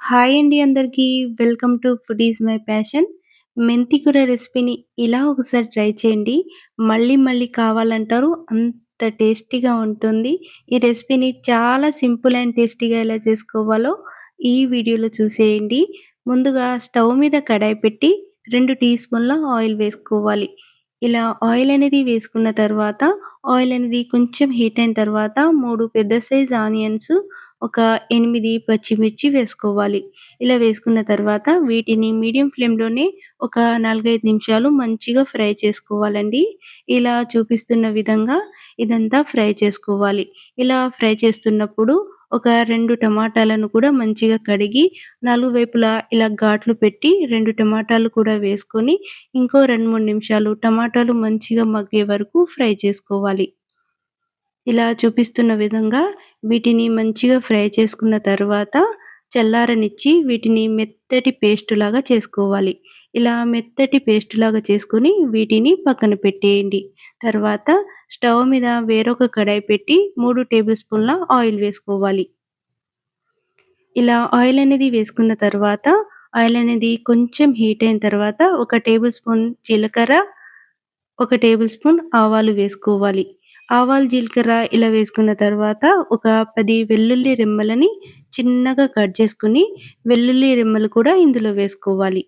Hi అండి అందరికీ. Welcome to food is my passion. మెంతి కూర రెసిపీని ఇలా ఒకసారి ట్రై చేయండి. మళ్ళీ మళ్ళీ కావాలంటారు. అంత టేస్టీగా ఉంటుంది. ఈ రెసిపీని చాలా సింపుల్ అండ్ టేస్టీగా ఎలా చేసుకోవాలో ఈ వీడియోలో చూసేయండి. ముందుగా స్టవ్ మీద కడాయి పెట్టి 2 టీ స్పూన్ల ఆయిల్ వేసుకోవాలి. ఇలా ఆయిల్ అనేది వేసుకున్న తర్వాత, ఆయిల్ అనేది కొంచెం హీట్ అయిన తర్వాత 3 పెద్ద సైజ్ ఆనియన్స్, ఒక 8 పచ్చిమిర్చి వేసుకోవాలి. ఇలా వేసుకున్న తర్వాత వీటిని మీడియం ఫ్లేమ్‌లోనే ఒక 4, 5 నిమిషాలు మంచిగా ఫ్రై చేసుకోవాలండి. ఇలా చూపిస్తున్న విధంగా ఇదంతా ఫ్రై చేసుకోవాలి. ఇలా ఫ్రై చేస్తున్నప్పుడు ఒక 2 టమాటాలను కూడా మంచిగా కడిగి, 4 వైపులా ఇలా ఘాట్లు పెట్టి 2 టమాటాలు కూడా వేసుకొని, ఇంకో 2, 3 నిమిషాలు టమాటాలు మంచిగా మగ్గే వరకు ఫ్రై చేసుకోవాలి. ఇలా చూపిస్తున్న విధంగా వీటిని మంచిగా ఫ్రై చేసుకున్న తర్వాత చల్లారనిచ్చి వీటిని మెత్తటి పేస్టులాగా చేసుకోవాలి. ఇలా మెత్తటి పేస్టులాగా చేసుకొని వీటిని పక్కన పెట్టేయండి. తర్వాత స్టవ్ మీద వేరొక కడాయి పెట్టి 3 టేబుల్ స్పూన్ల ఆయిల్ వేసుకోవాలి. ఇలా ఆయిల్ అనేది వేసుకున్న తర్వాత ఆయిల్ అనేది కొంచెం హీట్ అయిన తర్వాత ఒక టేబుల్ స్పూన్ జీలకర్ర, ఒక టేబుల్ స్పూన్ ఆవాలు వేసుకోవాలి. ఆవాలు, జీలకర్ర ఇలా వేసుకున్న తర్వాత ఒక 10 వెల్లుల్లి రెమ్మలని చిన్నగా కట్ చేసుకొని, వెల్లుల్లి రెమ్మలు కూడా ఇందులో వేసుకోవాలి.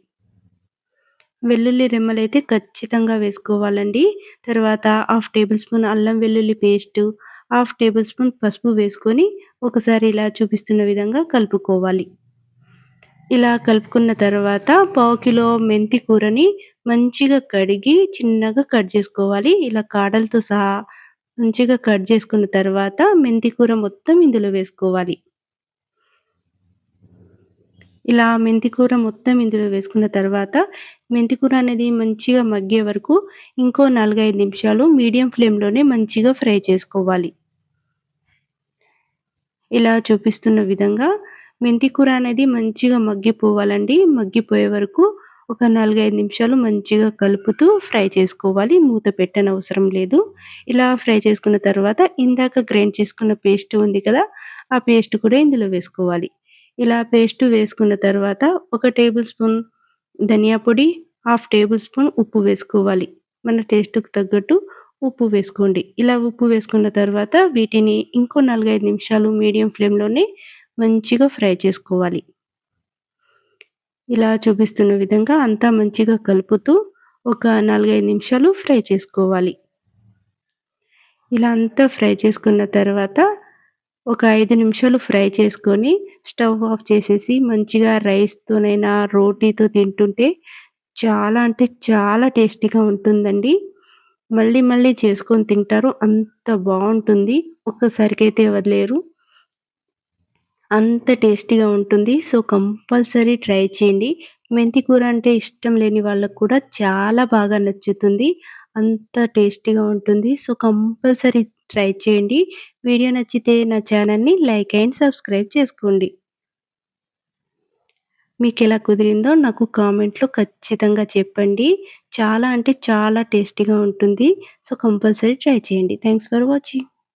వెల్లుల్లి రెమ్మలైతే ఖచ్చితంగా వేసుకోవాలండి. తర్వాత హాఫ్ టేబుల్ స్పూన్ అల్లం వెల్లుల్లి పేస్టు, హాఫ్ టేబుల్ స్పూన్ పసుపు వేసుకొని ఒకసారి ఇలా చూపిస్తున్న విధంగా కలుపుకోవాలి. ఇలా కలుపుకున్న తర్వాత పావు కిలో మెంతి కూరని మంచిగా కడిగి చిన్నగా కట్ చేసుకోవాలి. ఇలా కాడలతో సహా మంచిగా కట్ చేసుకున్న తర్వాత మెంతి కూర మొత్తం ఇందులో వేసుకోవాలి. ఇలా మెంతి కూర మొత్తం ఇందులో వేసుకున్న తర్వాత మెంతి కూర అనేది మంచిగా మగ్గే వరకు ఇంకో 4, 5 నిమిషాలు మీడియం ఫ్లేమ్‌లోనే మంచిగా ఫ్రై చేసుకోవాలి. ఇలా చూపిస్తున్న విధంగా మెంతి కూర అనేది మంచిగా మగ్గిపోవాలండి. మగ్గిపోయే వరకు ఒక 4, 5 నిమిషాలు మంచిగా కలుపుతూ ఫ్రై చేసుకోవాలి. మూత పెట్టనవసరం లేదు. ఇలా ఫ్రై చేసుకున్న తర్వాత ఇందాక గ్రైండ్ చేసుకున్న పేస్ట్ ఉంది కదా! ఆ పేస్ట్ కూడా ఇందులో వేసుకోవాలి. ఇలా పేస్ట్ వేసుకున్న తర్వాత ఒక టేబుల్ స్పూన్ ధనియా పొడి, హాఫ్ టేబుల్ స్పూన్ ఉప్పు వేసుకోవాలి. మన టేస్ట్‌కి తగ్గట్టు ఉప్పు వేసుకోండి. ఇలా ఉప్పు వేసుకున్న తర్వాత వీటిని ఇంకో 4, 5 నిమిషాలు మీడియం ఫ్లేమ్‌లోనే మంచిగా ఫ్రై చేసుకోవాలి. ఇలా చూపిస్తున్న విధంగా అంతా మంచిగా కలుపుతూ ఒక 4, 5 నిమిషాలు ఫ్రై చేసుకోవాలి. ఇలా అంతా ఫ్రై చేసుకున్న తర్వాత ఒక 5 నిమిషాలు ఫ్రై చేసుకొని స్టవ్ ఆఫ్ చేసేసి మంచిగా రైస్‌తోనైనా, రోటీతో తింటుంటే చాలా అంటే చాలా టేస్టీగా ఉంటుందండి. మళ్ళీ మళ్ళీ చేసుకొని తింటారు. అంత బావుంటుంది. ఒక్కసారికైతే వదిలేయరు. అంత టేస్టీగా ఉంటుంది. సో, కంపల్సరీ ట్రై చేయండి. మెంతి కూర అంటే ఇష్టం లేని వాళ్ళకి కూడా చాలా బాగా నచ్చుతుంది. అంత టేస్టీగా ఉంటుంది. సో, కంపల్సరీ ట్రై చేయండి. వీడియో నచ్చితే నా ఛానల్‌ని లైక్ అండ్ సబ్స్క్రైబ్ చేసుకోండి. మీకెలా కుదిరిందో నాకు కామెంట్‌లో ఖచ్చితంగా చెప్పండి. చాలా అంటే చాలా టేస్టీగా ఉంటుంది. సో, కంపల్సరీ ట్రై చేయండి. Thanks for watching.